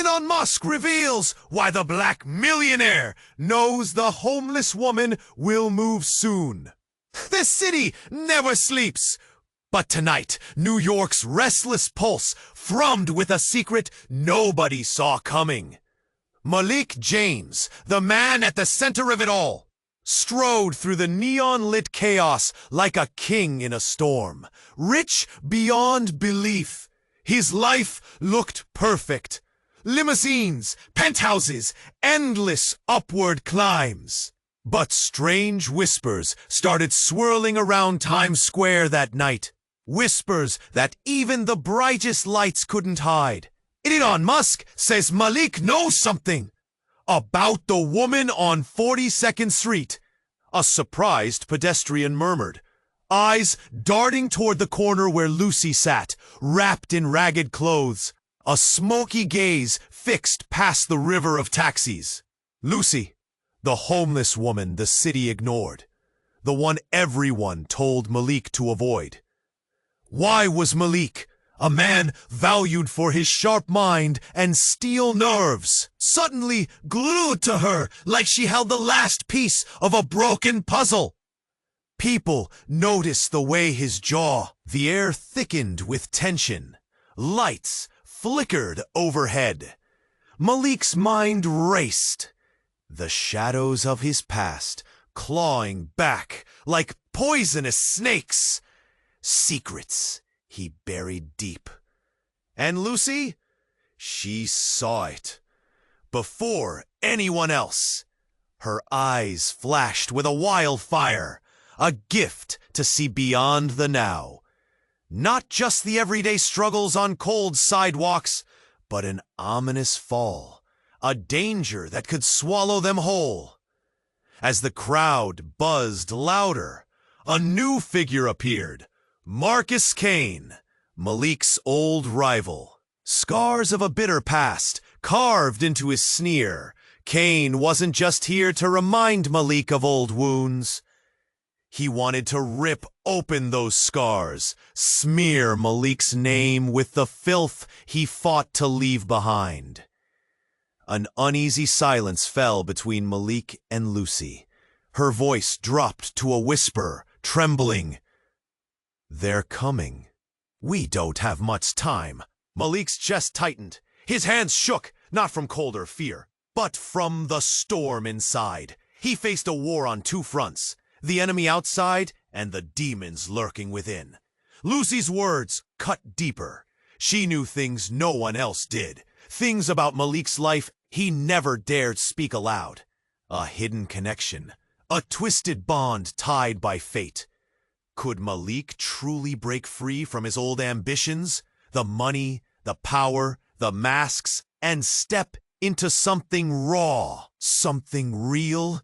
Elon Musk reveals why the black millionaire knows the homeless woman will move soon. The city never sleeps. But tonight, New York's restless pulse thrummed with a secret nobody saw coming. Malik James, the man at the center of it all, strode through the neon-lit chaos like a king in a storm, rich beyond belief. His life looked perfect. Limousines, penthouses, endless upward climbs. But strange whispers started swirling around Times Square that night. Whispers that even the brightest lights couldn't hide. Elon Musk says Malik knows something about the woman on 42nd Street. A surprised pedestrian murmured, eyes darting toward the corner where Lucy sat, wrapped in ragged clothes, a smoky gaze fixed past the river of taxis. Lucy, the homeless woman the city ignored, the one everyone told Malik to avoid. Why was Malik, a man valued for his sharp mind and steel nerves, suddenly glued to her like she held the last piece of a broken puzzle? People noticed the way his jaw, the air thickened with tension. Lights flickered overhead. Malik's mind raced. The shadows of his past clawing back like poisonous snakes. Secrets he buried deep. And Lucy? She saw it. Before anyone else. Her eyes flashed with a wildfire, a gift to see beyond the now. Not just the everyday struggles on cold sidewalks, but an ominous fall, a danger that could swallow them whole. As the crowd buzzed louder, a new figure appeared. Marcus Kane, Malik's old rival. Scars of a bitter past carved into his sneer. Kane wasn't just here to remind Malik of old wounds. He wanted to rip open those scars, smear Malik's name with the filth he fought to leave behind. An uneasy silence fell between Malik and Lucy. Her voice dropped to a whisper, trembling. They're coming. We don't have much time. Malik's chest tightened. His hands shook, not from cold or fear, but from the storm inside. He faced a war on two fronts, the enemy outside and the demons lurking within. Lucy's words cut deeper. She knew things no one else did, things about Malik's life he never dared speak aloud. A hidden connection, a twisted bond tied by fate. Could Malik truly break free from his old ambitions, the money, the power, the masks, and step into something raw, something real?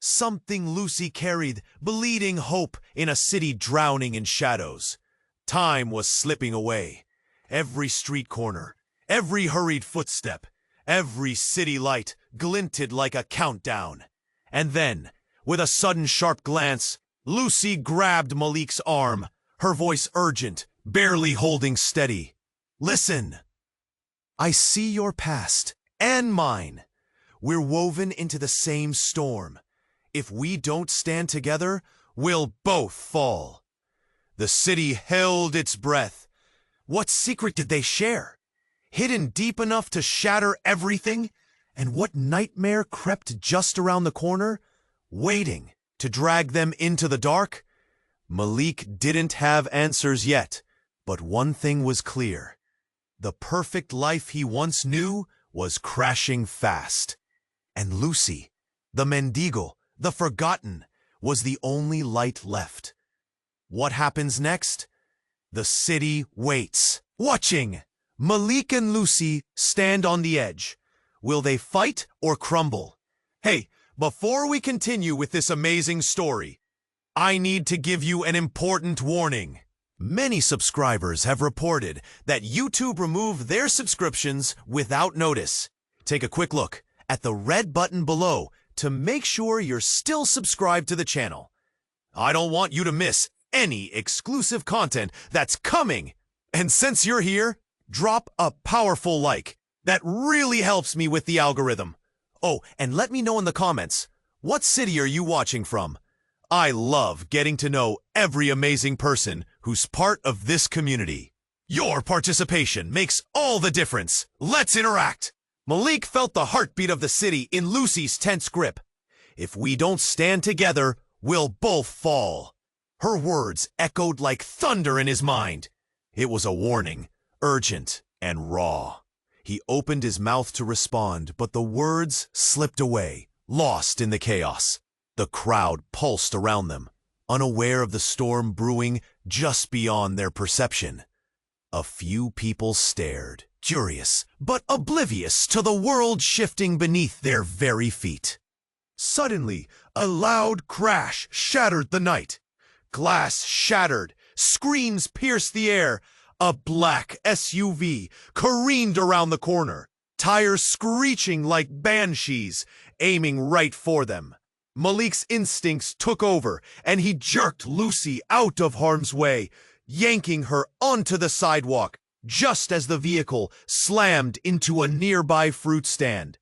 Something Lucy carried, bleeding hope in a city drowning in shadows. Time was slipping away. Every street corner, every hurried footstep, every city light glinted like a countdown. And then, with a sudden sharp glance, Lucy grabbed Malik's arm, her voice urgent, barely holding steady. Listen. I see your past, and mine. We're woven into the same storm. If we don't stand together, we'll both fall. The city held its breath. What secret did they share? Hidden deep enough to shatter everything? And what nightmare crept just around the corner, waiting to drag them into the dark? Malik didn't have answers yet, but one thing was clear. The perfect life he once knew was crashing fast. And Lucy, the Mendigo, the forgotten, was the only light left. What happens next? The city waits, watching. Malik and Lucy stand on the edge. Will they fight or crumble? Hey, before we continue with this amazing story, I need to give you an important warning. Many subscribers have reported that YouTube removed their subscriptions without notice. Take a quick look at the red button below to make sure you're still subscribed to the channel. I don't want you to miss any exclusive content that's coming. And since you're here, drop a powerful like. That really helps me with the algorithm. Oh, and let me know in the comments, what city are you watching from? I love getting to know every amazing person who's part of this community. Your participation makes all the difference. Let's interact. Malik felt the heartbeat of the city in Lucy's tense grip. If we don't stand together, we'll both fall. Her words echoed like thunder in his mind. It was a warning, urgent and raw. He opened his mouth to respond, but the words slipped away, lost in the chaos. The crowd pulsed around them, unaware of the storm brewing just beyond their perception. A few people stared, curious, but oblivious to the world shifting beneath their very feet. Suddenly, a loud crash shattered the night. Glass shattered, screams pierced the air. A black SUV careened around the corner, tires screeching like banshees, aiming right for them. Malik's instincts took over, and he jerked Lucy out of harm's way, yanking her onto the sidewalk just as the vehicle slammed into a nearby fruit stand.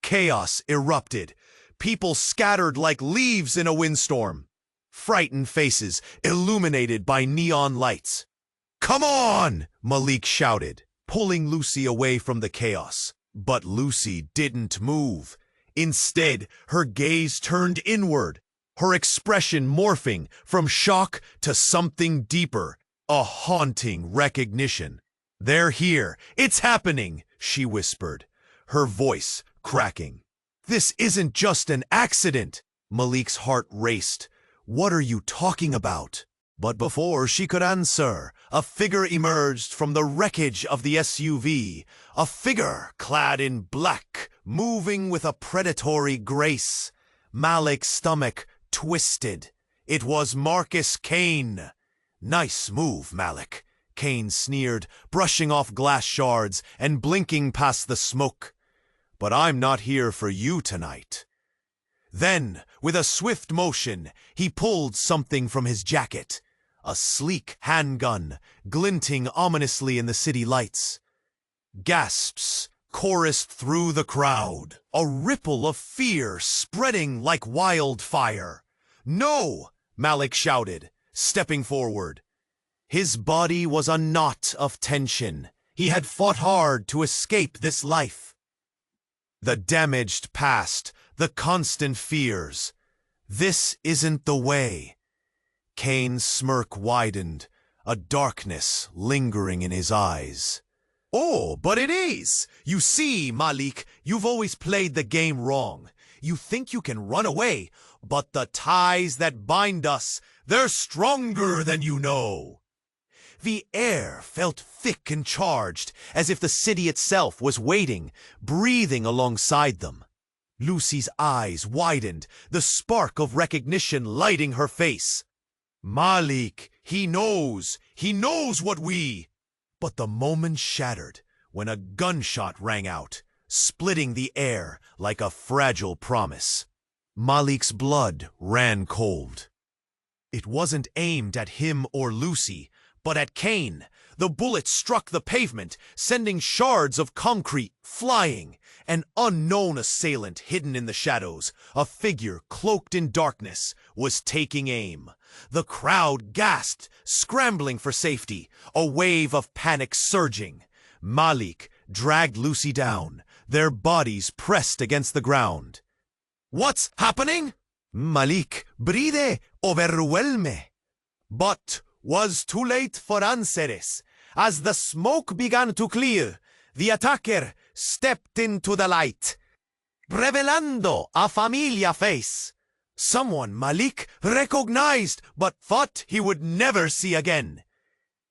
Chaos erupted. People scattered like leaves in a windstorm. Frightened faces illuminated by neon lights. "Come on!" Malik shouted, pulling Lucy away from the chaos. But Lucy didn't move. Instead, her gaze turned inward, her expression morphing from shock to something deeper, a haunting recognition. "They're here! It's happening!" she whispered, her voice cracking. "This isn't just an accident!" Malik's heart raced. "What are you talking about?" But before she could answer, a figure emerged from the wreckage of the SUV, a figure clad in black, moving with a predatory grace. Malik's stomach twisted. It was Marcus Kane. "Nice move, Malik," Kane sneered, brushing off glass shards and blinking past the smoke. "But I'm not here for you tonight." Then, with a swift motion, he pulled something from his jacket. A sleek handgun, glinting ominously in the city lights. Gasps chorused through the crowd, a ripple of fear spreading like wildfire. "No!" Malik shouted, stepping forward. His body was a knot of tension. He had fought hard to escape this life. The damaged past, the constant fears. This isn't the way. Kane's smirk widened, a darkness lingering in his eyes. "Oh, but it is! You see, Malik, you've always played the game wrong. You think you can run away, but the ties that bind us, they're stronger than you know." The air felt thick and charged, as if the city itself was waiting, breathing alongside them. Lucy's eyes widened, the spark of recognition lighting her face. "Malik, he knows what we—" But the moment shattered when a gunshot rang out, splitting the air like a fragile promise. Malik's blood ran cold. It wasn't aimed at him or Lucy, but at Kane. The bullet struck the pavement, sending shards of concrete flying. An unknown assailant hidden in the shadows, a figure cloaked in darkness, was taking aim. The crowd gasped, scrambling for safety, a wave of panic surging. Malik dragged Lucy down, their bodies pressed against the ground. "What's happening?" Malik breathed overwhelmed, but was too late for answers. As the smoke began to clear, the attacker stepped into the light, revelando a familiar face. Someone Malik recognized but thought he would never see again.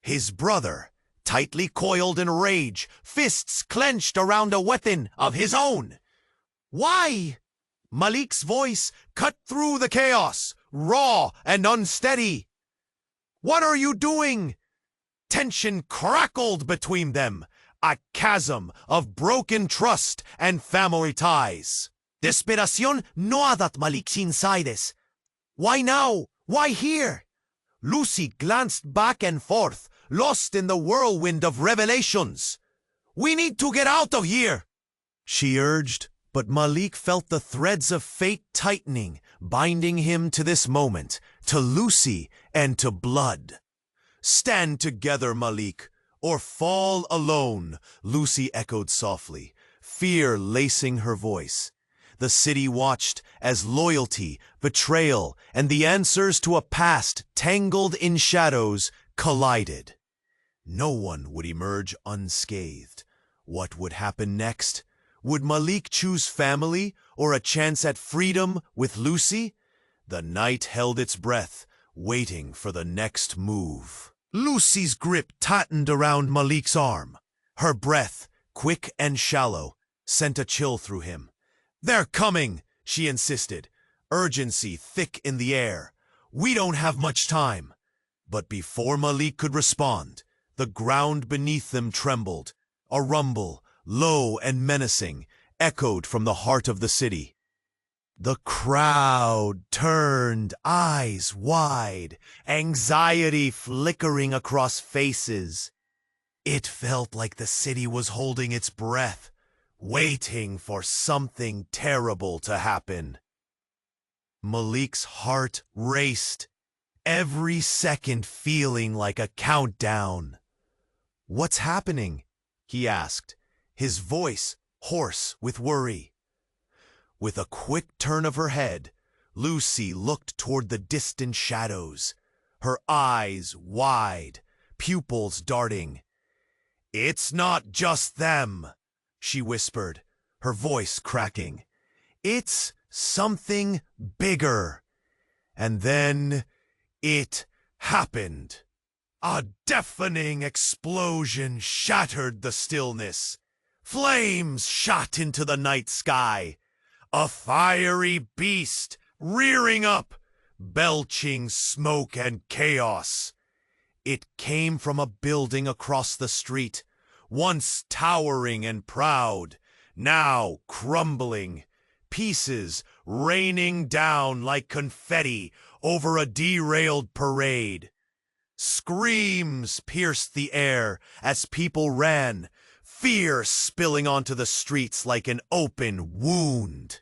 His brother, tightly coiled in rage, fists clenched around a weapon of his own. "Why?" Malik's voice cut through the chaos, raw and unsteady. "What are you doing?" Tension crackled between them, a chasm of broken trust and family ties. Desesperación no adat Malik's insides. "Why now? Why here?" Lucy glanced back and forth, lost in the whirlwind of revelations. We need to get out of here, she urged, but Malik felt the threads of fate tightening, binding him to this moment, to Lucy, and to blood. Stand together, Malik, or fall alone, Lucy echoed softly, fear lacing her voice. The city watched as loyalty, betrayal, and the answers to a past tangled in shadows collided. No one would emerge unscathed. What would happen next? Would Malik choose family or a chance at freedom with Lucy? The night held its breath, waiting for the next move. Lucy's grip tightened around Malik's arm. Her breath, quick and shallow, sent a chill through him. "They're coming," she insisted, urgency thick in the air. "We don't have much time." But before Malik could respond, the ground beneath them trembled. A rumble, low and menacing, echoed from the heart of the city. The crowd turned, eyes wide, anxiety flickering across faces. It felt like the city was holding its breath, waiting for something terrible to happen. Malik's heart raced, every second feeling like a countdown. "What's happening?" he asked, his voice hoarse with worry. With a quick turn of her head, Lucy looked toward the distant shadows, her eyes wide, pupils darting. "It's not just them," she whispered, her voice cracking. "It's something bigger." And then it happened. A deafening explosion shattered the stillness. Flames shot into the night sky. A fiery beast rearing up, belching smoke and chaos. It came from a building across the street, once towering and proud, now crumbling, pieces raining down like confetti over a derailed parade. Screams pierced the air as people ran, fear spilling onto the streets like an open wound.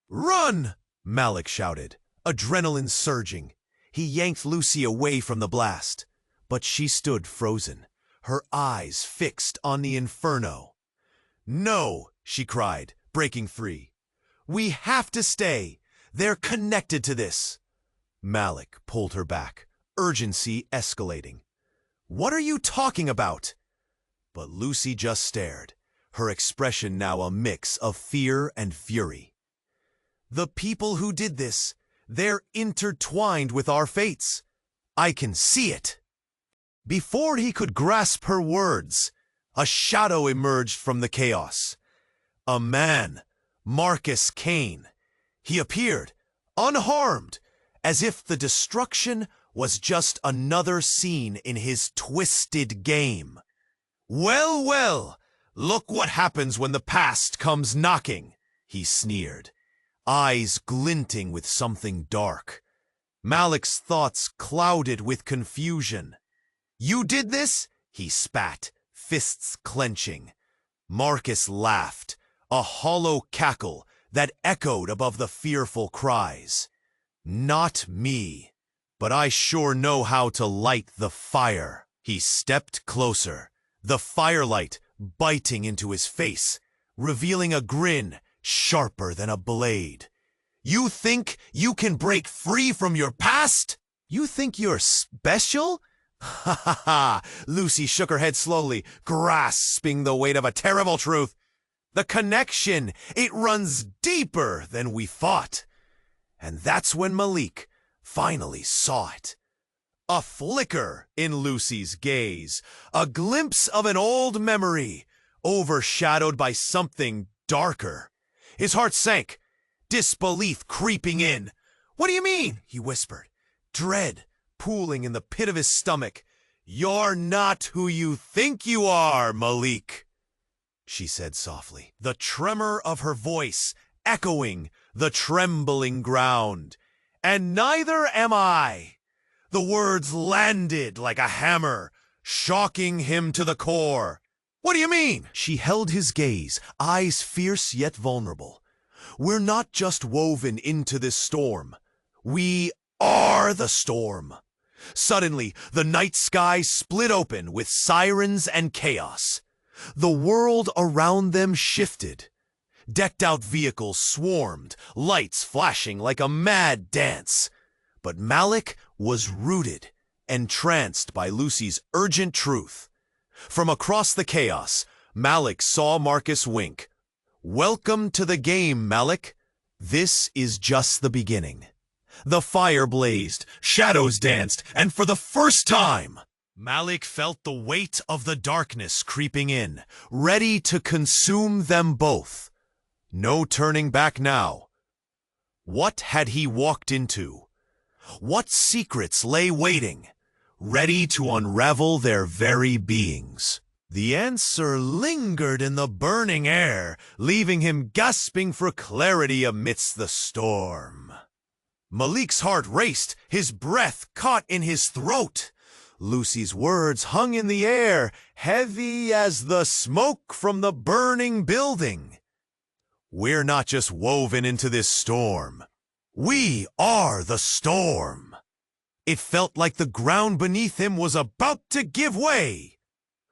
"Run!" Malik shouted, adrenaline surging. He yanked Lucy away from the blast, but she stood frozen, her eyes fixed on the inferno. "No," she cried, breaking free. "We have to stay. They're connected to this." Malik pulled her back, urgency escalating. "What are you talking about?" But Lucy just stared, her expression now a mix of fear and fury. "The people who did this, they're intertwined with our fates. I can see it." Before he could grasp her words, a shadow emerged from the chaos. A man, Marcus Kane. He appeared, unharmed, as if the destruction was just another scene in his twisted game. "Well, well, look what happens when the past comes knocking," he sneered, eyes glinting with something dark. Malik's thoughts clouded with confusion. "You did this?" he spat, fists clenching. Marcus laughed, a hollow cackle that echoed above the fearful cries. "Not me, but I sure know how to light the fire." He stepped closer, the firelight biting into his face, revealing a grin sharper than a blade. "You think you can break free from your past? You think you're special?" "Ha ha ha!" Lucy shook her head slowly, grasping the weight of a terrible truth. "The connection, it runs deeper than we thought." And that's when Malik finally saw it. A flicker in Lucy's gaze, a glimpse of an old memory, overshadowed by something darker. His heart sank, disbelief creeping in. "What do you mean?" he whispered, dread pooling in the pit of his stomach. "You're not who you think you are, Malik," she said softly, the tremor of her voice echoing the trembling ground. "And neither am I." The words landed like a hammer, shocking him to the core. What do you mean? She held his gaze, eyes fierce yet vulnerable. We're not just woven into this storm. We are the storm. Suddenly, the night sky split open with sirens and chaos. The world around them shifted. Decked-out vehicles swarmed, lights flashing like a mad dance. But Malik was rooted, entranced by Lucy's urgent truth. From across the chaos, Malik saw Marcus wink. "Welcome to the game, Malik. This is just the beginning." The fire blazed, shadows danced, and for the first time, Malik felt the weight of the darkness creeping in, ready to consume them both. No turning back now. What had he walked into? What secrets lay waiting, ready to unravel their very beings? The answer lingered in the burning air, leaving him gasping for clarity amidst the storm. Malik's heart raced, his breath caught in his throat. Lucy's words hung in the air, heavy as the smoke from the burning building. We're not just woven into this storm. We are the storm. It felt like the ground beneath him was about to give way.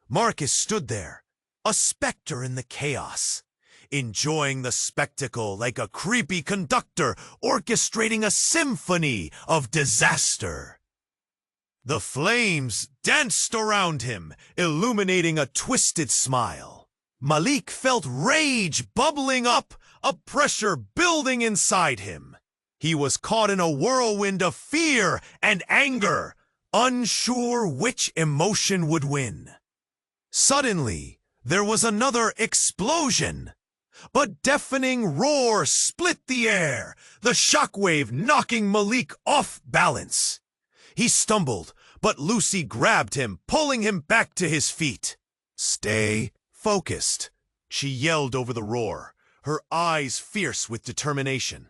Marcus stood there, a specter in the chaos, enjoying the spectacle like a creepy conductor orchestrating a symphony of disaster. The flames danced around him, illuminating a twisted smile. Malik felt rage bubbling up, a pressure building inside him. He was caught in a whirlwind of fear and anger, unsure which emotion would win. Suddenly, there was another explosion. A deafening roar split the air, the shockwave knocking Malik off balance. He stumbled, but Lucy grabbed him, pulling him back to his feet. "Stay focused," she yelled over the roar, her eyes fierce with determination.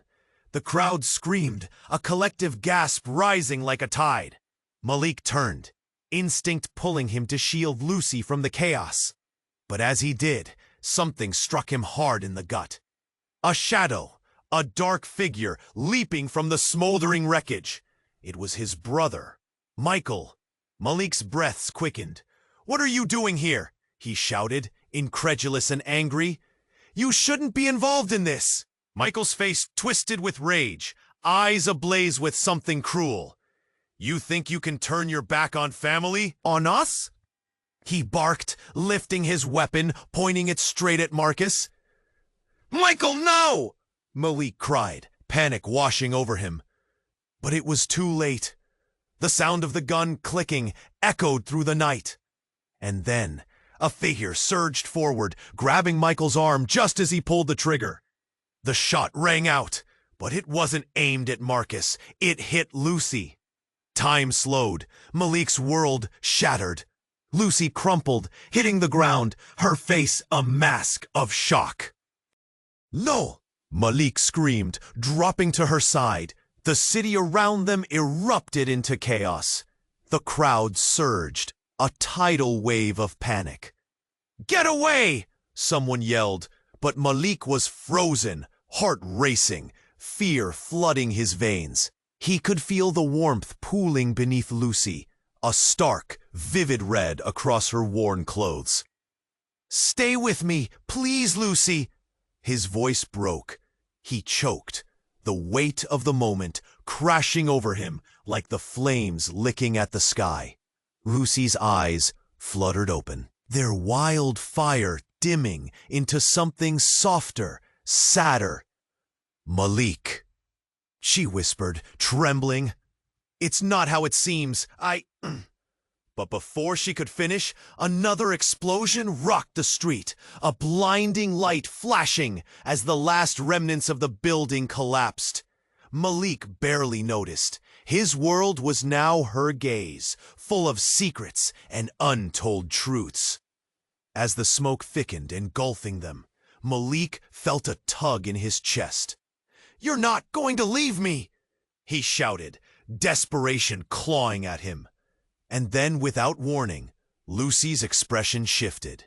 The crowd screamed, a collective gasp rising like a tide. Malik turned, instinct pulling him to shield Lucy from the chaos. But as he did, something struck him hard in the gut. A shadow, a dark figure leaping from the smoldering wreckage. It was his brother, Michael. Malik's breaths quickened. "What are you doing here?" he shouted, incredulous and angry. "You shouldn't be involved in this." Michael's face twisted with rage, eyes ablaze with something cruel. "You think you can turn your back on family? On us?" he barked, lifting his weapon, pointing it straight at Marcus. "Michael, no!" Malik cried, panic washing over him. But it was too late. The sound of the gun clicking echoed through the night. And then, a figure surged forward, grabbing Michael's arm just as he pulled the trigger. The shot rang out, but it wasn't aimed at Marcus. It hit Lucy. Time slowed. Malik's world shattered. Lucy crumpled, hitting the ground, her face a mask of shock. "No!" Malik screamed, dropping to her side. The city around them erupted into chaos. The crowd surged, a tidal wave of panic. "Get away!" someone yelled, but Malik was frozen, heart racing, fear flooding his veins. He could feel the warmth pooling beneath Lucy, a stark, vivid red across her worn clothes. "Stay with me, please, Lucy." His voice broke. He choked, the weight of the moment crashing over him like the flames licking at the sky. Lucy's eyes fluttered open, their wild fire dimming into something softer, sadder. "Malik," she whispered, trembling. "It's not how it seems. But before she could finish, another explosion rocked the street, a blinding light flashing as the last remnants of the building collapsed. Malik barely noticed. His world was now her gaze, full of secrets and untold truths. As the smoke thickened, engulfing them, Malik felt a tug in his chest. "You're not going to leave me!" he shouted, desperation clawing at him. And then, without warning, Lucy's expression shifted.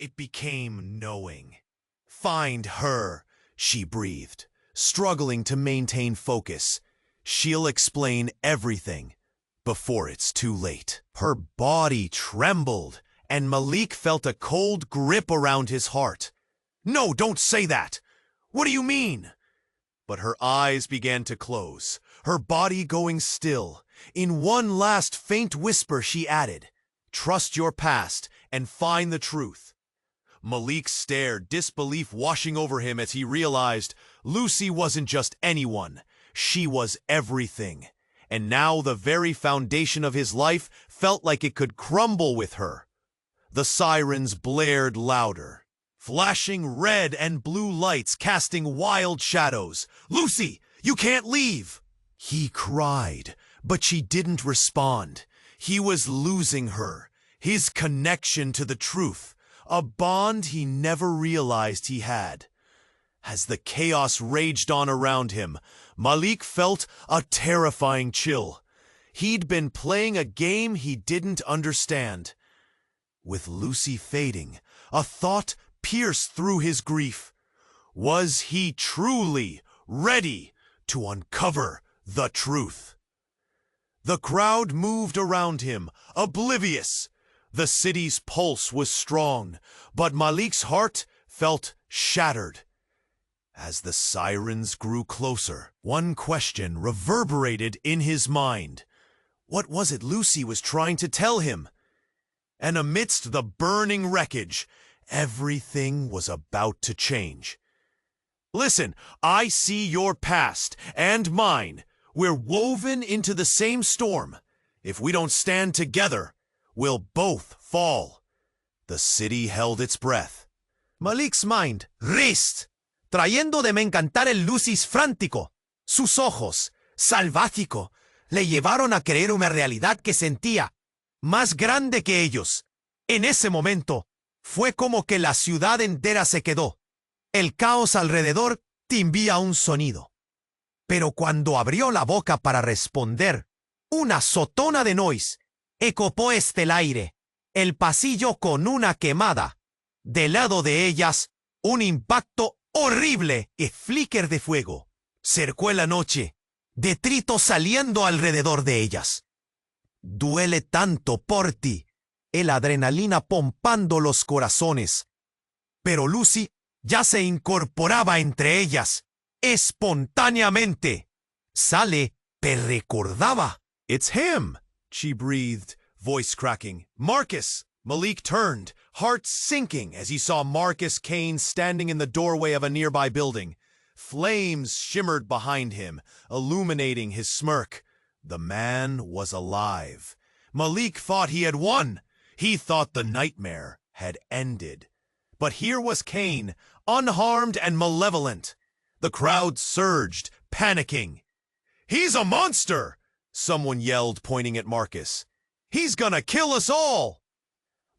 It became knowing. Find her, she breathed, struggling to maintain focus. She'll explain everything before it's too late. Her body trembled, and Malik felt a cold grip around his heart. No, don't say that. What do you mean? But her eyes began to close, her body going still. In one last faint whisper, she added, "Trust your past and find the truth." Malik stared, disbelief washing over him as he realized Lucy wasn't just anyone. She was everything. And now the very foundation of his life felt like it could crumble with her. The sirens blared louder, flashing red and blue lights casting wild shadows. "Lucy, you can't leave!" He cried, but she didn't respond. He was losing her, his connection to the truth, a bond he never realized he had. As the chaos raged on around him, Malik felt a terrifying chill. He'd been playing a game he didn't understand. With Lucy fading, a thought pierced through his grief. Was he truly ready to uncover the truth? The crowd moved around him, oblivious. The city's pulse was strong, but Malik's heart felt shattered. As the sirens grew closer, one question reverberated in his mind. What was it Lucy was trying to tell him? And amidst the burning wreckage, everything was about to change. "Listen, I see your past and mine. We're woven into the same storm. If we don't stand together, we'll both fall." The city held its breath. Malik's mind raced, trayendo de encantar el Lucy's frántico. Sus ojos, salvático, le llevaron a creer una realidad que sentía más grande que ellos. En ese momento, fue como que la ciudad entera se quedó. El caos alrededor timbía un sonido. Pero cuando abrió la boca para responder, una sotona de noise ecopó el aire, el pasillo con una quemada. Del lado de ellas, un impacto horrible y flicker de fuego. Cercó la noche, detritos saliendo alrededor de ellas. Duele tanto por ti, el adrenalina pompando los corazones. Pero Lucy ya se incorporaba entre ellas, espontáneamente. Sale, te recordaba. "It's him," she breathed, voice cracking. "Marcus!" Malik turned, heart sinking as he saw Marcus Kane standing in the doorway of a nearby building. Flames shimmered behind him, illuminating his smirk. The man was alive. Malik thought he had won. He thought the nightmare had ended. But here was Kane, unharmed and malevolent. The crowd surged, panicking. "He's a monster!" someone yelled, pointing at Marcus. "He's gonna kill us all!"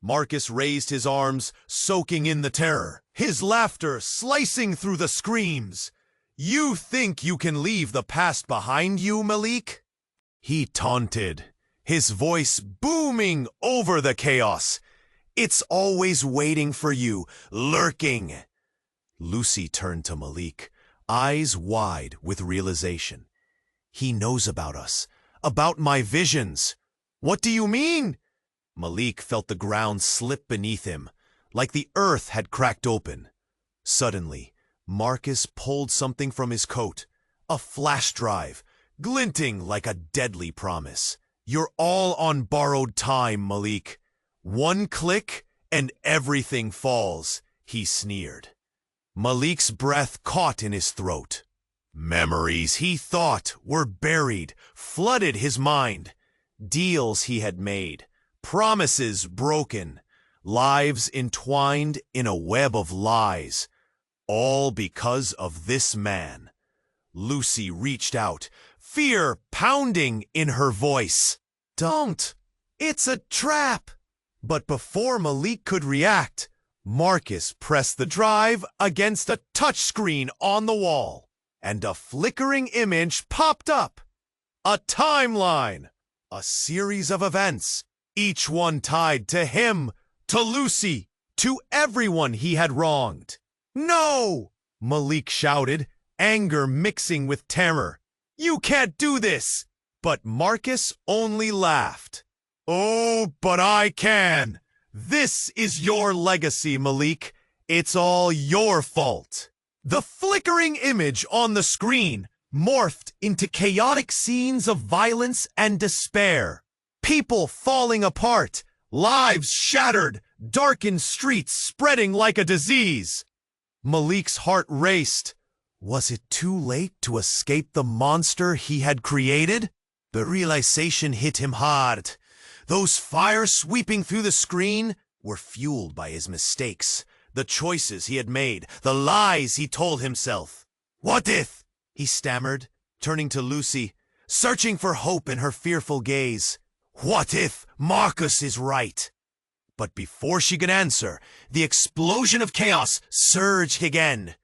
Marcus raised his arms, soaking in the terror, his laughter slicing through the screams. "You think you can leave the past behind you, Malik?" He taunted, his voice booming over the chaos. "It's always waiting for you, lurking." Lucy turned to Malik, eyes wide with realization. "He knows about us, about my visions." "What do you mean?" Malik felt the ground slip beneath him, like the earth had cracked open. Suddenly, Marcus pulled something from his coat, a flash drive, glinting like a deadly promise. "You're all on borrowed time, Malik. One click and everything falls," he sneered. Malik's breath caught in his throat. Memories he thought were buried flooded his mind. Deals he had made, promises broken, lives entwined in a web of lies, all because of this man. Lucy reached out, fear pounding in her voice. "Don't! It's a trap!" But before Malik could react, Marcus pressed the drive against a touchscreen on the wall, and a flickering image popped up. A timeline! A series of events, each one tied to him, to Lucy, to everyone he had wronged. "No!" Malik shouted, anger mixing with terror. "You can't do this!" But Marcus only laughed. "Oh, but I can! This is your legacy, Malik. It's all your fault." The flickering image on the screen morphed into chaotic scenes of violence and despair. People falling apart, lives shattered, darkened streets spreading like a disease. Malik's heart raced. Was it too late to escape the monster he had created? The realization hit him hard. Those fires sweeping through the screen were fueled by his mistakes, the choices he had made, the lies he told himself. "What if?" he stammered, turning to Lucy, searching for hope in her fearful gaze. "What if Marcus is right?" But before she could answer, the explosion of chaos surged again.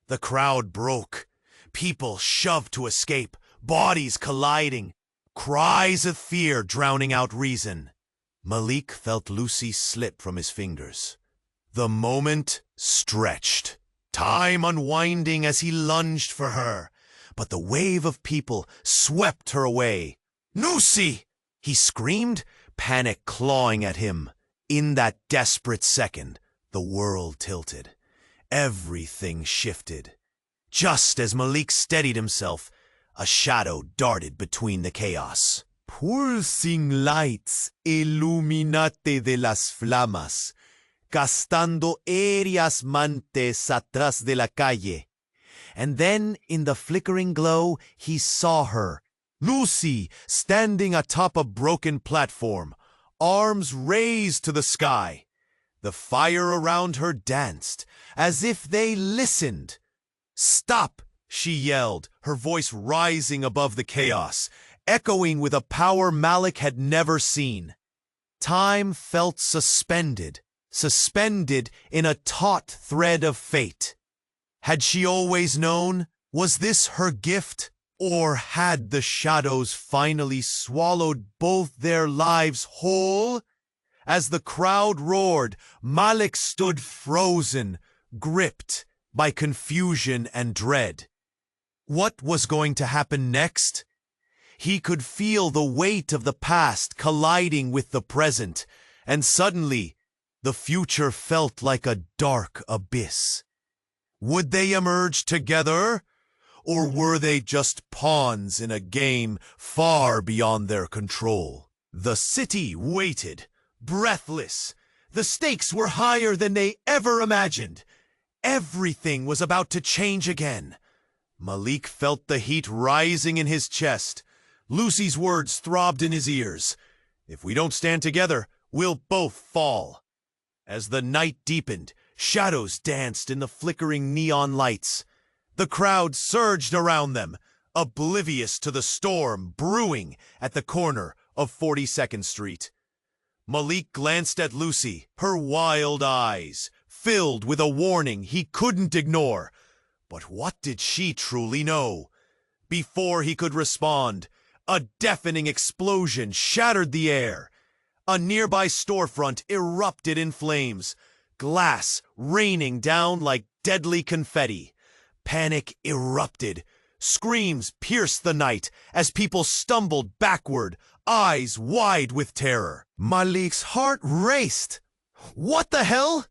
The crowd broke. People shoved to escape, bodies colliding, cries of fear drowning out reason. Malik felt Lucy slip from his fingers. The moment stretched, time unwinding as he lunged for her, but the wave of people swept her away. "Lucy!" he screamed, panic clawing at him. In that desperate second, the world tilted. Everything shifted. Just as Malik steadied himself, a shadow darted between the chaos. Pulsing lights illuminate de las flamas, gastando aéreas mantes atrás de la calle. And then, in the flickering glow, he saw her, Lucy, standing atop a broken platform, arms raised to the sky. The fire around her danced, as if they listened. "Stop!" she yelled, her voice rising above the chaos, echoing with a power Malik had never seen. Time felt suspended in a taut thread of fate. Had she always known? Was this her gift? Or had the shadows finally swallowed both their lives whole? As the crowd roared, Malik stood frozen, gripped by confusion and dread. What was going to happen next? He could feel the weight of the past colliding with the present, and suddenly, the future felt like a dark abyss. Would they emerge together? Or were they just pawns in a game far beyond their control? The city waited, breathless. The stakes were higher than they ever imagined. Everything was about to change again. Malik felt the heat rising in his chest. Lucy's words throbbed in his ears. "If we don't stand together, we'll both fall." As the night deepened, shadows danced in the flickering neon lights. The crowd surged around them, oblivious to the storm brewing at the corner of 42nd Street. Malik glanced at Lucy, her wild eyes filled with a warning he couldn't ignore. But what did she truly know? Before he could respond, a deafening explosion shattered the air. A nearby storefront erupted in flames, glass raining down like deadly confetti. Panic erupted. Screams pierced the night as people stumbled backward, eyes wide with terror. Malik's heart raced. "What the hell?"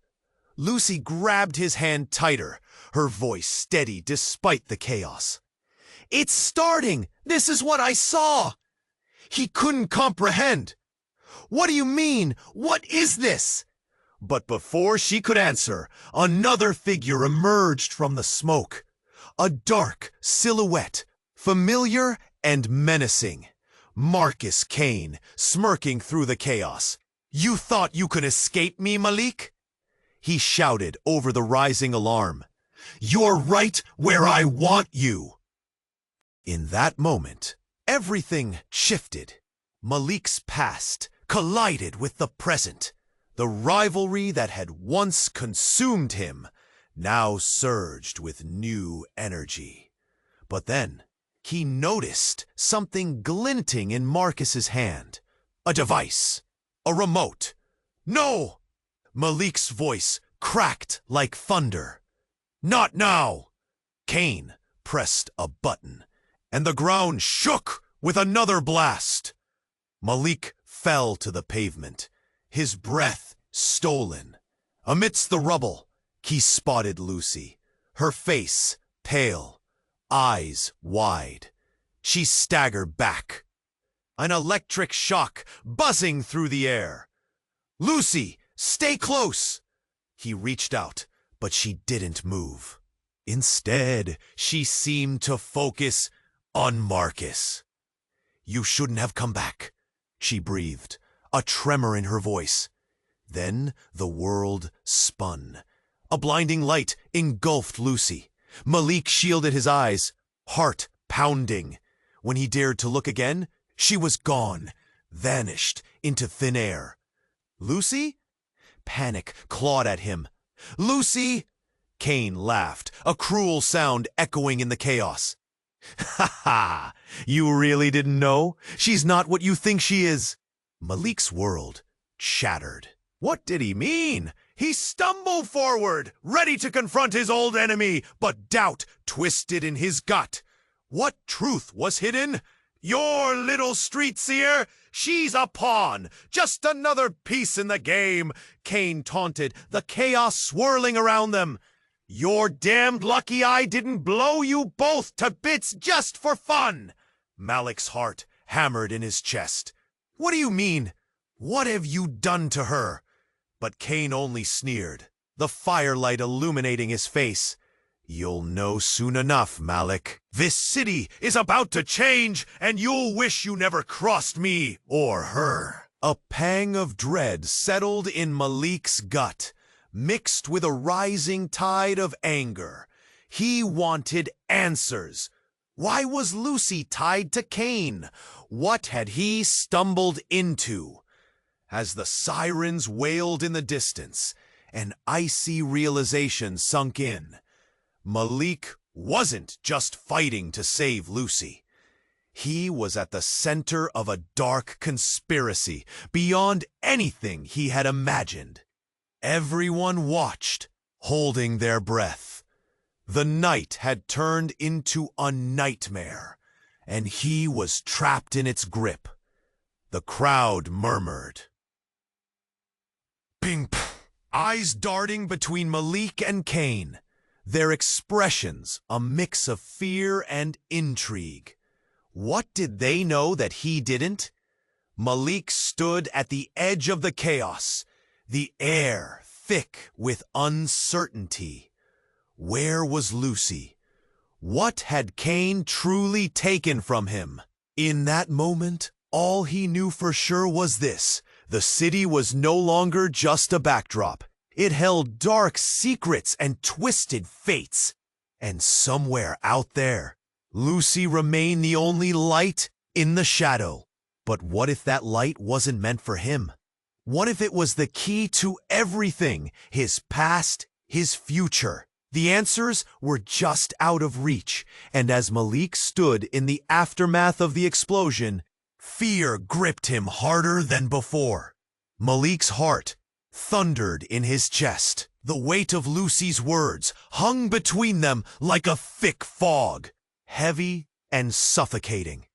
Lucy grabbed his hand tighter, her voice steady despite the chaos. "It's starting! This is what I saw!" He couldn't comprehend. "What do you mean? What is this?" But before she could answer, another figure emerged from the smoke. A dark silhouette, familiar and menacing. Marcus Kane, smirking through the chaos. "You thought you could escape me, Malik?" He shouted over the rising alarm. "You're right where I want you." In that moment, everything shifted. Malik's past collided with the present. The rivalry that had once consumed him now surged with new energy. But then, he noticed something glinting in Marcus's hand. A device. A remote. No! Malik's voice cracked like thunder. "Not now!" Cain pressed a button, and the ground shook with another blast. Malik fell to the pavement, his breath stolen. Amidst the rubble, he spotted Lucy, her face pale, eyes wide. She staggered back, an electric shock buzzing through the air. "Lucy, stay close!" He reached out, but she didn't move. Instead, she seemed to focus on Marcus. "You shouldn't have come back," she breathed, a tremor in her voice. Then the world spun. A blinding light engulfed Lucy. Malik shielded his eyes, heart pounding. When he dared to look again, she was gone, vanished into thin air. "Lucy?" Panic clawed at him. "Lucy!" Cain laughed, a cruel sound echoing in the chaos. "Ha ha! You really didn't know? She's not what you think she is." Malik's world shattered. What did he mean? He stumbled forward, ready to confront his old enemy, but doubt twisted in his gut. What truth was hidden? "Your little street seer? She's a pawn, just another piece in the game," Cain taunted, the chaos swirling around them. "You're damned lucky I didn't blow you both to bits just for fun." Malik's heart hammered in his chest. "What do you mean? What have you done to her?" But Cain only sneered, the firelight illuminating his face. "You'll know soon enough, Malik. This city is about to change, and you'll wish you never crossed me or her." A pang of dread settled in Malik's gut, mixed with a rising tide of anger. He wanted answers. Why was Lucy tied to Cain? What had he stumbled into? As the sirens wailed in the distance, an icy realization sunk in. Malik wasn't just fighting to save Lucy. He was at the center of a dark conspiracy beyond anything he had imagined. Everyone watched, holding their breath. The night had turned into a nightmare, and he was trapped in its grip. The crowd murmured. Ping, eyes darting between Malik and Cain, their expressions a mix of fear and intrigue. What did they know that he didn't? Malik stood at the edge of the chaos, the air thick with uncertainty. Where was Lucy? What had Cain truly taken from him? In that moment, all he knew for sure was this: the city was no longer just a backdrop. It held dark secrets and twisted fates. And somewhere out there, Lucy remained the only light in the shadow. But what if that light wasn't meant for him? What if it was the key to everything, his past, his future? The answers were just out of reach, and as Malik stood in the aftermath of the explosion, fear gripped him harder than before. Malik's heart thundered in his chest. The weight of Lucy's words hung between them like a thick fog, heavy and suffocating.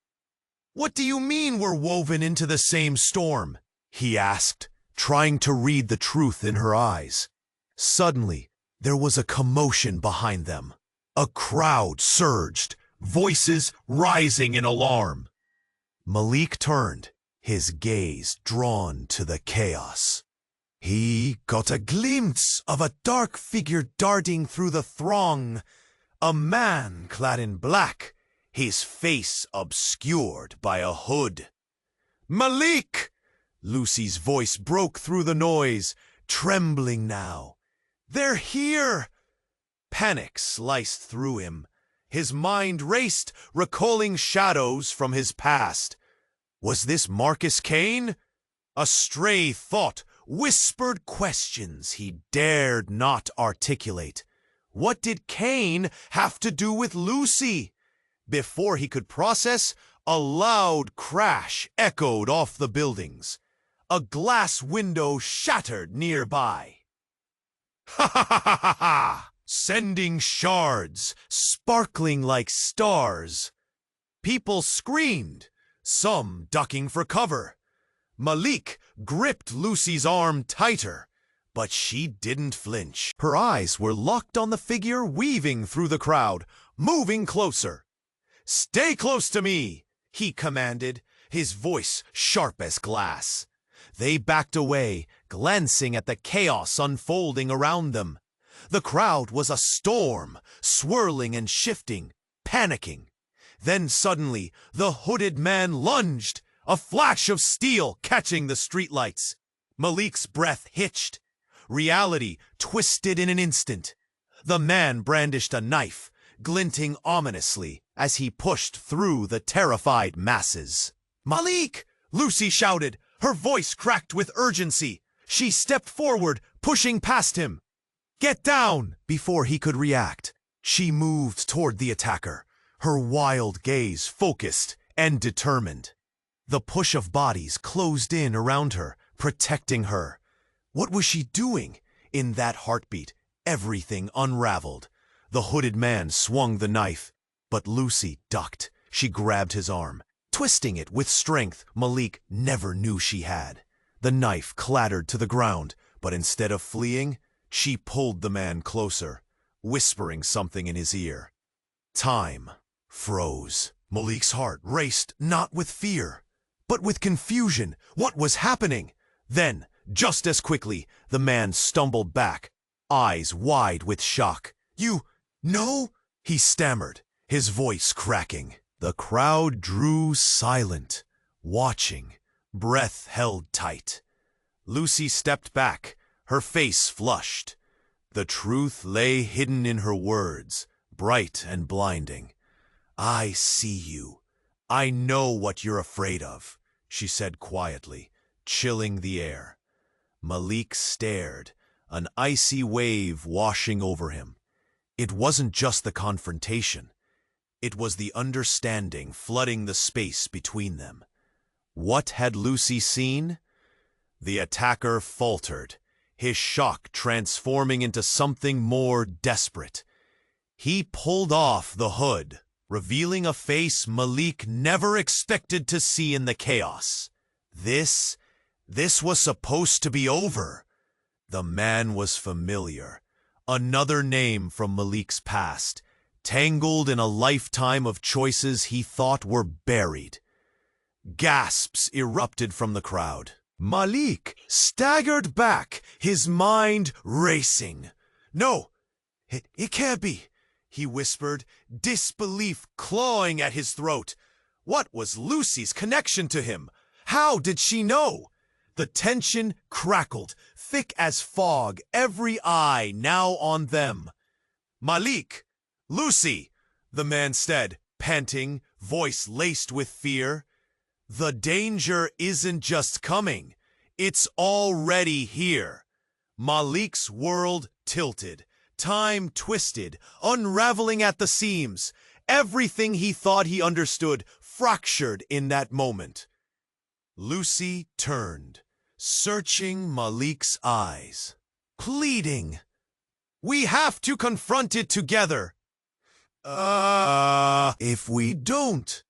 "What do you mean we're woven into the same storm?" he asked, trying to read the truth in her eyes. Suddenly, there was a commotion behind them. A crowd surged, voices rising in alarm. Malik turned, his gaze drawn to the chaos. He got a glimpse of a dark figure darting through the throng, a man clad in black, his face obscured by a hood. "Malik!" Lucy's voice broke through the noise, trembling now. "They're here!" Panic sliced through him. His mind raced, recalling shadows from his past. Was this Marcus Cain? A stray thought whispered questions he dared not articulate. What did Cain have to do with Lucy? Before he could process, a loud crash echoed off the buildings. A glass window shattered nearby. Ha ha ha ha ha ha! Sending shards, sparkling like stars. People screamed, some ducking for cover. Malik gripped Lucy's arm tighter, but she didn't flinch. Her eyes were locked on the figure weaving through the crowd, moving closer. "Stay close to me," he commanded, his voice sharp as glass. They backed away, glancing at the chaos unfolding around them. The crowd was a storm, swirling and shifting, panicking. Then suddenly, the hooded man lunged, a flash of steel catching the streetlights. Malik's breath hitched. Reality twisted in an instant. The man brandished a knife, glinting ominously as he pushed through the terrified masses. "Malik!" Lucy shouted, her voice cracked with urgency. She stepped forward, pushing past him. "Get down!" Before he could react, she moved toward the attacker, her wild gaze focused and determined. The push of bodies closed in around her, protecting her. What was she doing? In that heartbeat, everything unraveled. The hooded man swung the knife, but Lucy ducked. She grabbed his arm, twisting it with strength Malik never knew she had. The knife clattered to the ground, but instead of fleeing, she pulled the man closer, whispering something in his ear. Time froze. Malik's heart raced not with fear, but with confusion. What was happening? Then, just as quickly, the man stumbled back, eyes wide with shock. "You know?" he stammered, his voice cracking. The crowd drew silent, watching, breath held tight. Lucy stepped back, her face flushed. The truth lay hidden in her words, bright and blinding. "I see you. I know what you're afraid of," she said quietly, chilling the air. Malik stared, an icy wave washing over him. It wasn't just the confrontation. It was the understanding flooding the space between them. What had Lucy seen? The attacker faltered, his shock transforming into something more desperate. He pulled off the hood, revealing a face Malik never expected to see in the chaos. This was supposed to be over. The man was familiar, another name from Malik's past, tangled in a lifetime of choices he thought were buried. Gasps erupted from the crowd. Malik staggered back, his mind racing. "No, it can't be," he whispered, disbelief clawing at his throat. What was Lucy's connection to him? How did she know? The tension crackled, thick as fog, every eye now on them. "Malik! Lucy!" the man said, panting, voice laced with fear. "The danger isn't just coming, it's already here." Malik's world tilted, time twisted, unraveling at the seams. Everything he thought he understood fractured in that moment. Lucy turned, searching Malik's eyes, pleading, "We have to confront it together." If we don't."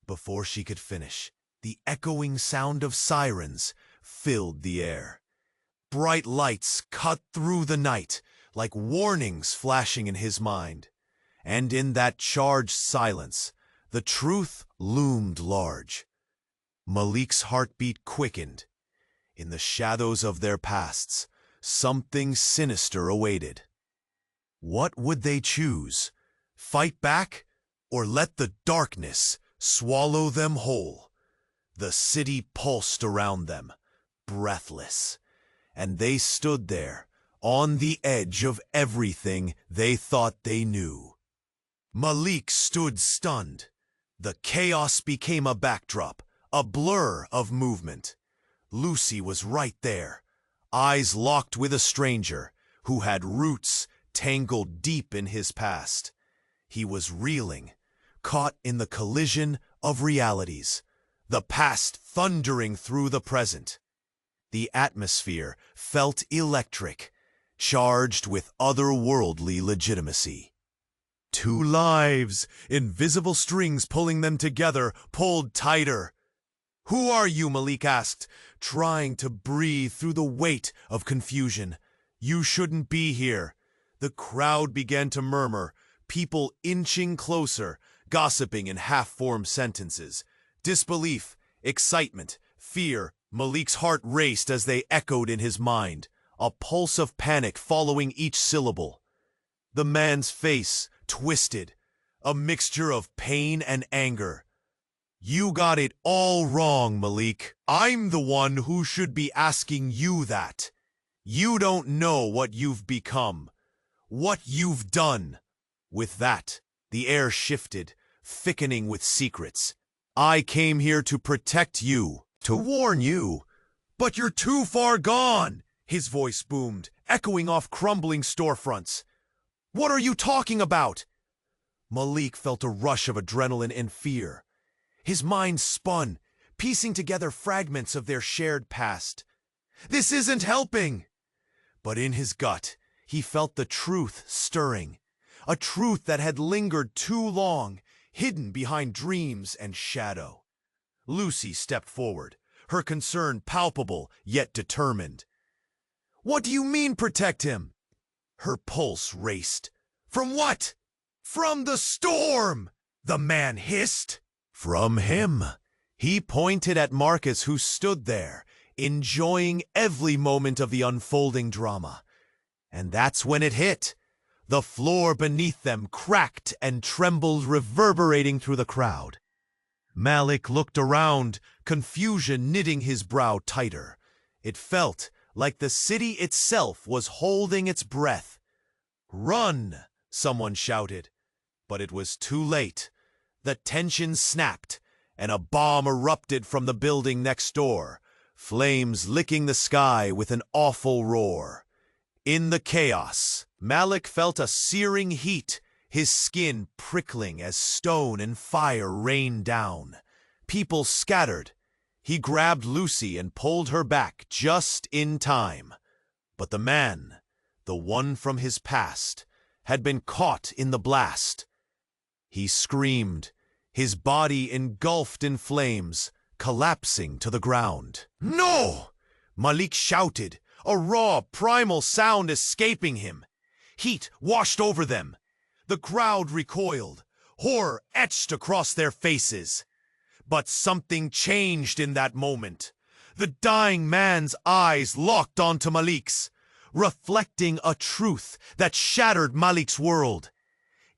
Before she could finish, the echoing sound of sirens filled the air. Bright lights cut through the night, like warnings flashing in his mind. And in that charged silence, the truth loomed large. Malik's heartbeat quickened. In the shadows of their pasts, something sinister awaited. What would they choose? Fight back, or let the darkness swallow them whole? The city pulsed around them, breathless, and they stood there, on the edge of everything they thought they knew. Malik stood stunned. The chaos became a backdrop, a blur of movement. Lucy was right there, eyes locked with a stranger who had roots tangled deep in his past. He was reeling, caught in the collision of realities, the past thundering through the present. The atmosphere felt electric, charged with otherworldly legitimacy. Two lives, invisible strings pulling them together, pulled tighter. "Who are you?" Malik asked, trying to breathe through the weight of confusion. "You shouldn't be here." The crowd began to murmur, people inching closer, gossiping in half-formed sentences. Disbelief, excitement, fear. Malik's heart raced as they echoed in his mind, a pulse of panic following each syllable. The man's face twisted, a mixture of pain and anger. "You got it all wrong, Malik. I'm the one who should be asking you that. You don't know what you've become, what you've done." With that, the air shifted, thickening with secrets. "I came here to protect you, to warn you. But you're too far gone," his voice boomed, echoing off crumbling storefronts. "What are you talking about?" Malik felt a rush of adrenaline and fear. His mind spun, piecing together fragments of their shared past. This isn't helping! But in his gut, he felt the truth stirring, a truth that had lingered too long, hidden behind dreams and shadow. Lucy stepped forward, her concern palpable yet determined. "What do you mean, protect him?" Her pulse raced. "From what?" "From the storm!" the man hissed. "From him." He pointed at Marcus, who stood there, enjoying every moment of the unfolding drama. And that's when it hit. The floor beneath them cracked and trembled, reverberating through the crowd. Malik looked around, confusion knitting his brow tighter. It felt like the city itself was holding its breath. "Run!" someone shouted. But it was too late. The tension snapped, and a bomb erupted from the building next door, flames licking the sky with an awful roar. In the chaos, Malik felt a searing heat, his skin prickling as stone and fire rained down. People scattered. He grabbed Lucy and pulled her back just in time. But the man, the one from his past, had been caught in the blast. He screamed, his body engulfed in flames, collapsing to the ground. "No!" Malik shouted, a raw, primal sound escaping him. Heat washed over them. The crowd recoiled, horror etched across their faces. But something changed in that moment. The dying man's eyes locked onto Malik's, reflecting a truth that shattered Malik's world.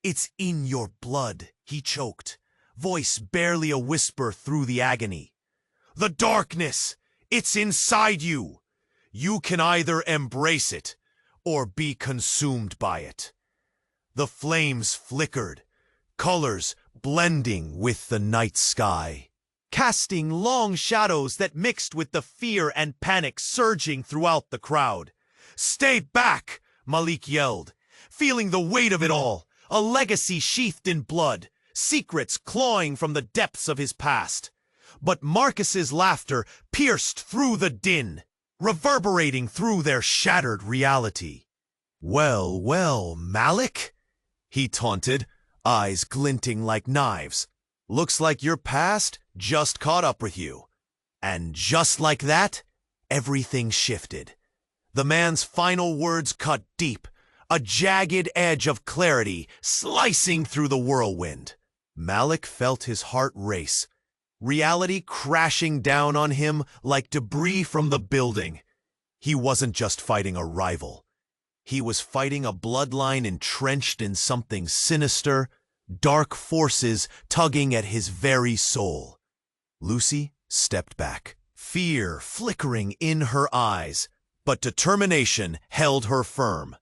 "It's in your blood," he choked, voice barely a whisper through the agony. "The darkness, it's inside you. You can either embrace it or be consumed by it." The flames flickered, colors blending with the night sky, casting long shadows that mixed with the fear and panic surging throughout the crowd. "Stay back!" Malik yelled, feeling the weight of it all, a legacy sheathed in blood, secrets clawing from the depths of his past. But Marcus's laughter pierced through the din, reverberating through their shattered reality. "Well, well, Malik," he taunted, eyes glinting like knives. "Looks like your past just caught up with you." And just like that, everything shifted. The man's final words cut deep, a jagged edge of clarity slicing through the whirlwind. Malik felt his heart race, reality crashing down on him like debris from the building. He wasn't just fighting a rival. He was fighting a bloodline entrenched in something sinister, dark forces tugging at his very soul. Lucy stepped back, fear flickering in her eyes, but determination held her firm.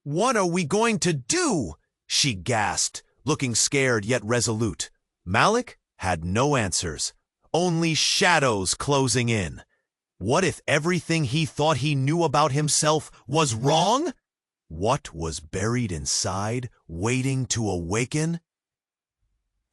"What are we going to do?" she gasped, looking scared yet resolute. Malik had no answers, only shadows closing in. What if everything he thought he knew about himself was wrong? What was buried inside, waiting to awaken?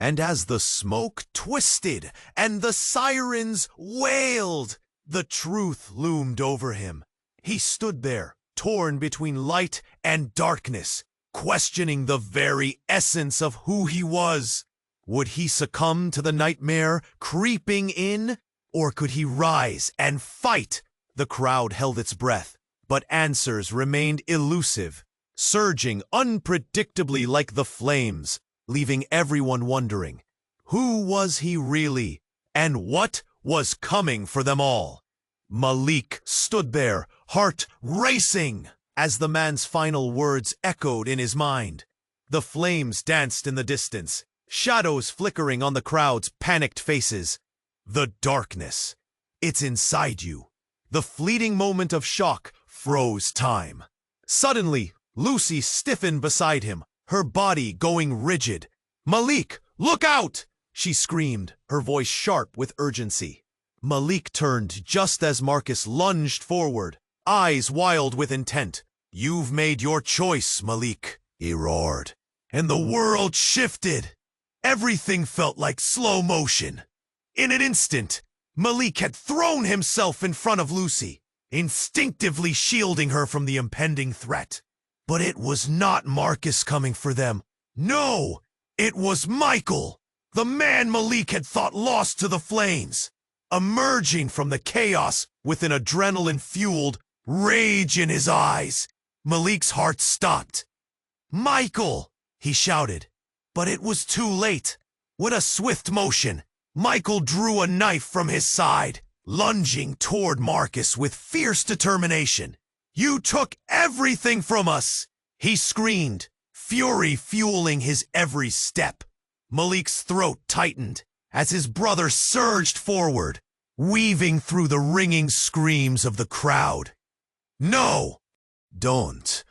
And as the smoke twisted and the sirens wailed, The truth loomed over him. He stood there, torn between light and darkness, questioning the very essence of who he was. Would he succumb to the nightmare creeping in, or could he rise and fight? The crowd held its breath, but answers remained elusive, surging unpredictably like the flames, leaving everyone wondering, who was he really, and what was coming for them all? Malik stood there, heart racing, as the man's final words echoed in his mind. The flames danced in the distance, shadows flickering on the crowd's panicked faces. The darkness, it's inside you. The fleeting moment of shock froze time. Suddenly, Lucy stiffened beside him, her body going rigid. "Malik, look out!" she screamed, her voice sharp with urgency. Malik turned just as Marcus lunged forward, eyes wild with intent. "You've made your choice, Malik," he roared. And the world shifted. Everything felt like slow motion. In an instant, Malik had thrown himself in front of Lucy, instinctively shielding her from the impending threat. But it was not Marcus coming for them. No, it was Michael, the man Malik had thought lost to the flames, emerging from the chaos with an adrenaline-fueled rage in his eyes. Malik's heart stopped. "Michael!" he shouted. But it was too late. With a swift motion, Michael drew a knife from his side, lunging toward Marcus with fierce determination. "You took everything from us!" he screamed, fury fueling his every step. Malik's throat tightened as his brother surged forward, weaving through the ringing screams of the crowd. "No! Don't!"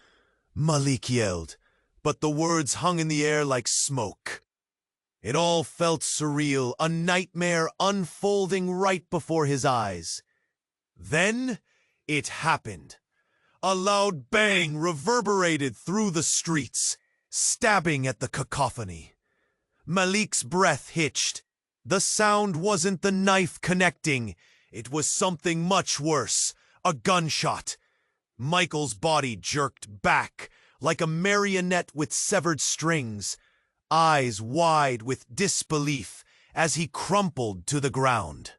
Malik yelled, but the words hung in the air like smoke. It all felt surreal, a nightmare unfolding right before his eyes. Then it happened. A loud bang reverberated through the streets, stabbing at the cacophony. Malik's breath hitched. The sound wasn't the knife connecting. It was something much worse, a gunshot. Michael's body jerked back, like a marionette with severed strings, eyes wide with disbelief as he crumpled to the ground.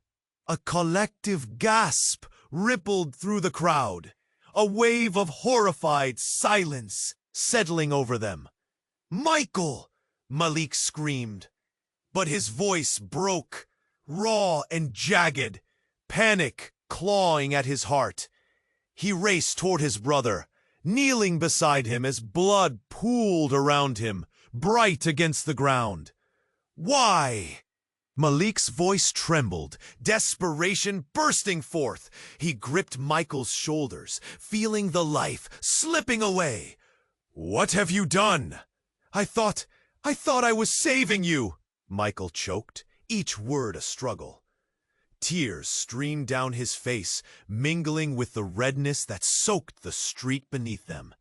A collective gasp rippled through the crowd, a wave of horrified silence settling over them. "Michael!" Malik screamed, but his voice broke, raw and jagged, panic clawing at his heart. He raced toward his brother, kneeling beside him as blood pooled around him, bright against the ground. "Why?" Malik's voice trembled, desperation bursting forth. He gripped Michael's shoulders, feeling the life slipping away. "What have you done?" I thought I was saving you," Michael choked, each word a struggle. Tears streamed down his face, mingling with the redness that soaked the street beneath them.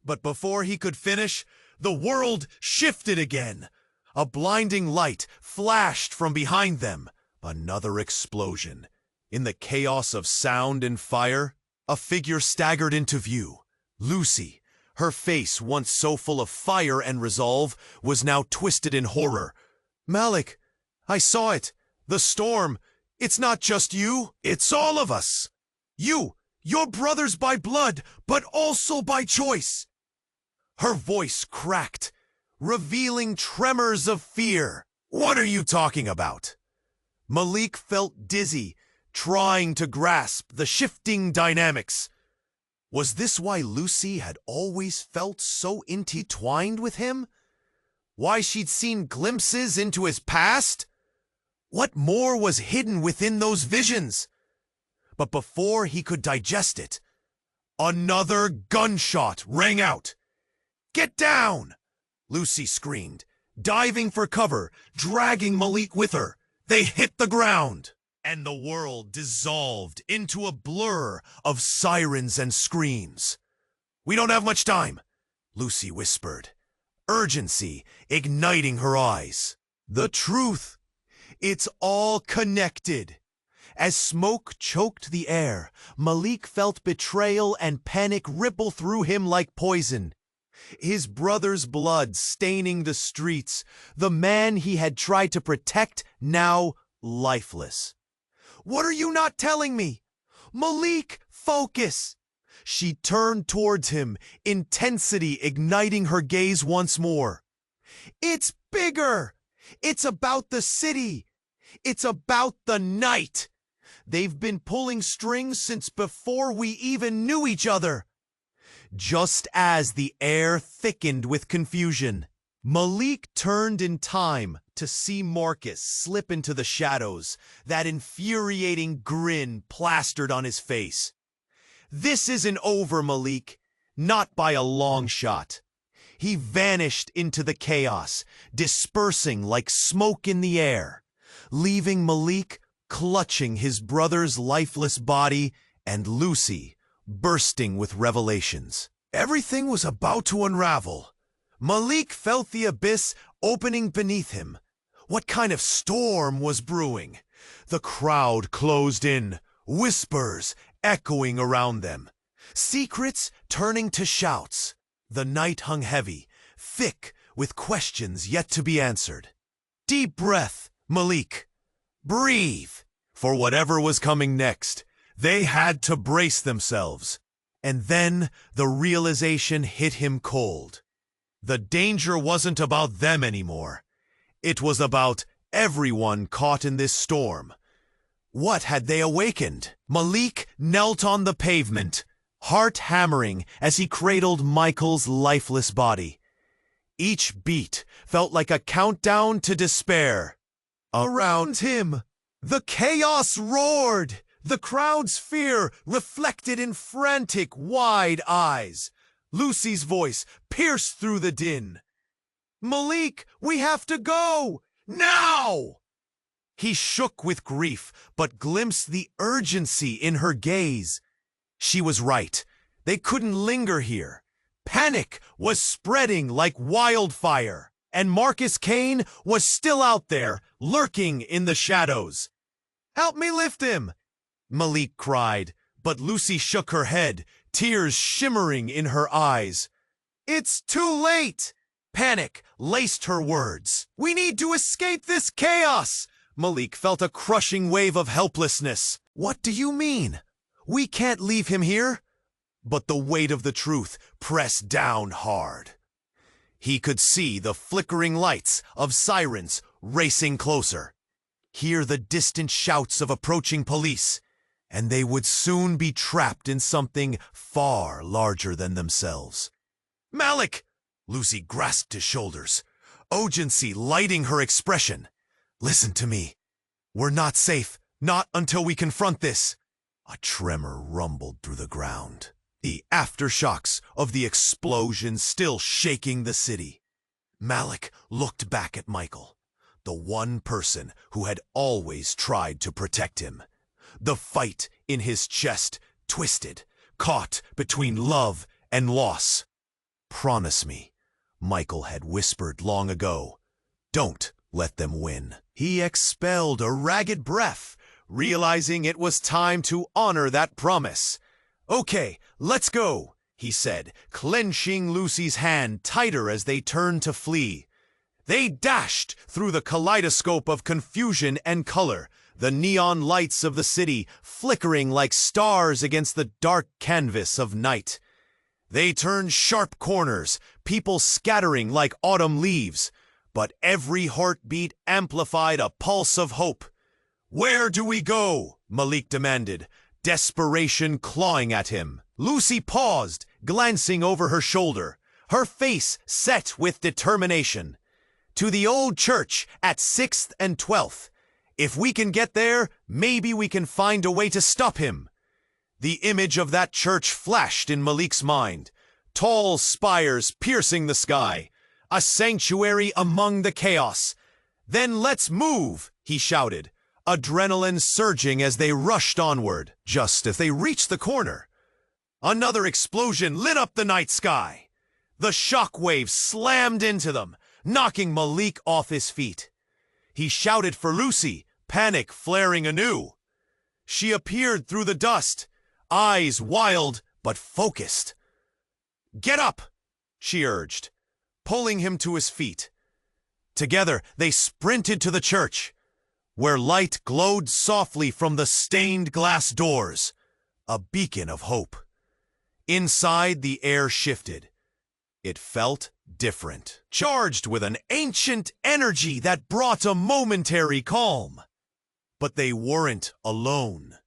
But before he could finish, the world shifted again. A blinding light flashed from behind them. Another explosion. In the chaos of sound and fire, a figure staggered into view. Lucy, her face once so full of fire and resolve, was now twisted in horror. "Malik, I saw it. The storm. It's not just you. It's all of us. Your brothers by blood, but also by choice." Her voice cracked, revealing tremors of fear. "What are you talking about?" Malik felt dizzy, trying to grasp the shifting dynamics. Was this why Lucy had always felt so intertwined with him? Why she'd seen glimpses into his past? What more was hidden within those visions? But before he could digest it, another gunshot rang out. "Get down!" Lucy screamed, diving for cover, dragging Malik with her. They hit the ground, and the world dissolved into a blur of sirens and screams. "We don't have much time," Lucy whispered, urgency igniting her eyes. "The truth. It's all connected. As smoke choked the air, Malik felt betrayal and panic ripple through him like poison. His brother's blood staining the streets, the man he had tried to protect now lifeless. "What are you not telling me? Malik, focus!" She turned towards him, intensity igniting her gaze once more. "It's bigger! It's about the city! It's about the night! They've been pulling strings since before we even knew each other." Just as the air thickened with confusion, Malik turned in time to see Marcus slip into the shadows, that infuriating grin plastered on his face. "This isn't over, Malik, not by a long shot." He vanished into the chaos, dispersing like smoke in the air, leaving Malik clutching his brother's lifeless body and Lucy bursting with revelations. Everything was about to unravel. Malik felt the abyss opening beneath him. What kind of storm was brewing? The crowd closed in, whispers echoing around them, secrets turning to shouts. The night hung heavy, thick with questions yet to be answered. Deep breath, Malik. Breathe. For whatever was coming next, they had to brace themselves. And then the realization hit him cold. The danger wasn't about them anymore. It was about everyone caught in this storm. What had they awakened? Malik knelt on the pavement, heart hammering as he cradled Michael's lifeless body. Each beat felt like a countdown to despair. Around him, the chaos roared, the crowd's fear reflected in frantic, wide eyes. Lucy's voice pierced through the din. "Malik, we have to go! Now!" He shook with grief, but glimpsed the urgency in her gaze. She was right. They couldn't linger here. Panic was spreading like wildfire, and Marcus Kane was still out there, lurking in the shadows. "Help me lift him!" Malik cried, but Lucy shook her head, tears shimmering in her eyes. "It's too late!" Panic laced her words. "We need to escape this chaos!" Malik felt a crushing wave of helplessness. "What do you mean? We can't leave him here." But the weight of the truth pressed down hard. He could see the flickering lights of sirens racing closer, hear the distant shouts of approaching police, and they would soon be trapped in something far larger than themselves. "Malik!" Lucy grasped his shoulders, urgency lighting her expression. "Listen to me. We're not safe, not until we confront this." A tremor rumbled through the ground, the aftershocks of the explosion still shaking the city. Malik looked back at Michael, the one person who had always tried to protect him. The fight in his chest twisted, caught between love and loss. "Promise me," Michael had whispered long ago. "Don't let them win." He expelled a ragged breath, realizing it was time to honor that promise. "Okay, let's go," he said, clenching Lucy's hand tighter as they turned to flee. They dashed through the kaleidoscope of confusion and color, the neon lights of the city flickering like stars against the dark canvas of night. They turned sharp corners, people scattering like autumn leaves, but every heartbeat amplified a pulse of hope. "Where do we go?" Malik demanded, desperation clawing at him. Lucy paused, glancing over her shoulder, her face set with determination. "To the old church at 6th and 12th. If we can get there, maybe we can find a way to stop him." The image of that church flashed in Malik's mind. Tall spires piercing the sky, a sanctuary among the chaos. "Then let's move," he shouted, adrenaline surging as they rushed onward. Just as they reached the corner, another explosion lit up the night sky. The shockwaves slammed into them, knocking Malik off his feet. He shouted for Lucy, panic flaring anew. She appeared through the dust, eyes wild but focused. "Get up," she urged, pulling him to his feet. Together, they sprinted to the church, where light glowed softly from the stained glass doors, a beacon of hope. Inside, the air shifted. It felt different, charged with an ancient energy that brought a momentary calm. But they weren't alone.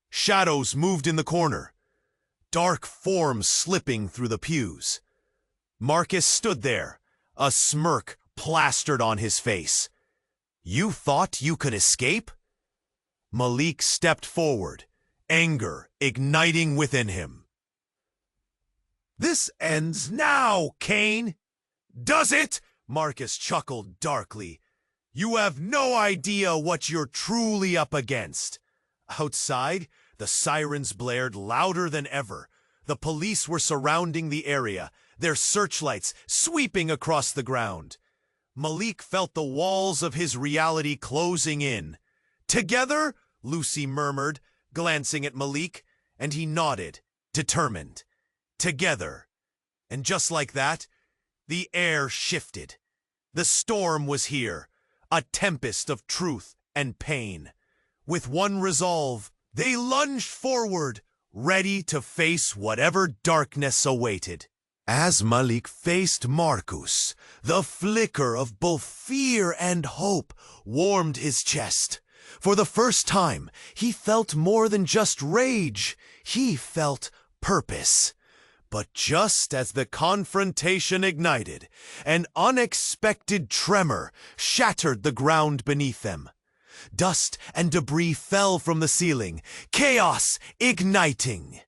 Shadows moved in the corner, dark forms slipping through the pews. Marcus stood there, a smirk plastered on his face. "You thought you could escape?" Malik stepped forward, anger igniting within him. "This ends now, Cain." "Does it?" Marcus chuckled darkly. "You have no idea what you're truly up against." Outside, the sirens blared louder than ever. The police were surrounding the area, their searchlights sweeping across the ground. Malik felt the walls of his reality closing in. "Together?" Lucy murmured, glancing at Malik, and he nodded, determined. Together. And just like that, the air shifted. The storm was here, a tempest of truth and pain. With one resolve, they lunged forward, ready to face whatever darkness awaited. As Malik faced Marcus, the flicker of both fear and hope warmed his chest. For the first time, he felt more than just rage. He felt purpose. But just as the confrontation ignited, an unexpected tremor shattered the ground beneath them. Dust and debris fell from the ceiling, chaos igniting.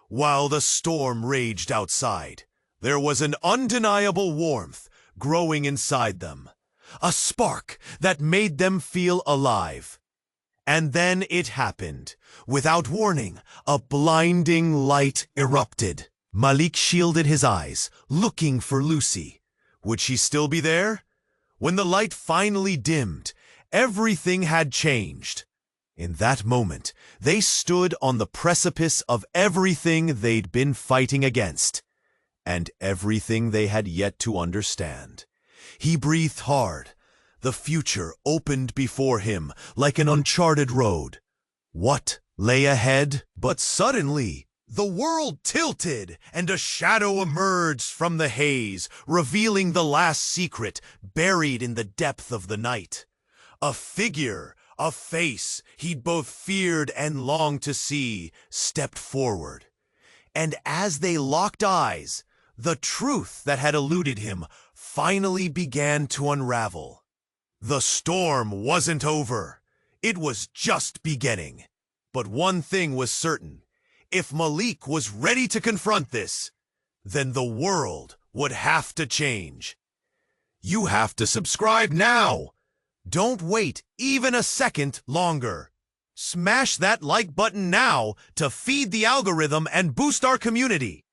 While the storm raged outside, there was an undeniable warmth growing inside them, a spark that made them feel alive. And then it happened. Without warning, a blinding light erupted. Malik shielded his eyes, looking for Lucy. Would she still be there? When the light finally dimmed, everything had changed. In that moment, they stood on the precipice of everything they'd been fighting against, and everything they had yet to understand. He breathed hard. The future opened before him like an uncharted road. What lay ahead? But suddenly, the world tilted, and a shadow emerged from the haze, revealing the last secret buried in the depth of the night. A figure, a face he'd both feared and longed to see, stepped forward. And as they locked eyes, the truth that had eluded him finally began to unravel. The storm wasn't over. It was just beginning. But one thing was certain. If Malik was ready to confront this, then the world would have to change. You have to subscribe now. Don't wait even a second longer. Smash that like button now to feed the algorithm and boost our community.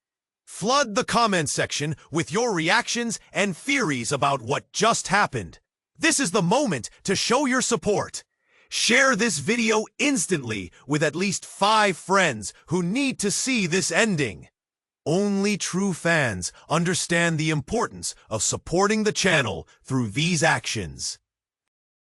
Flood the comment section with your reactions and theories about what just happened. This is the moment to show your support. Share this video instantly with at least 5 friends who need to see this ending. Only true fans understand the importance of supporting the channel through these actions.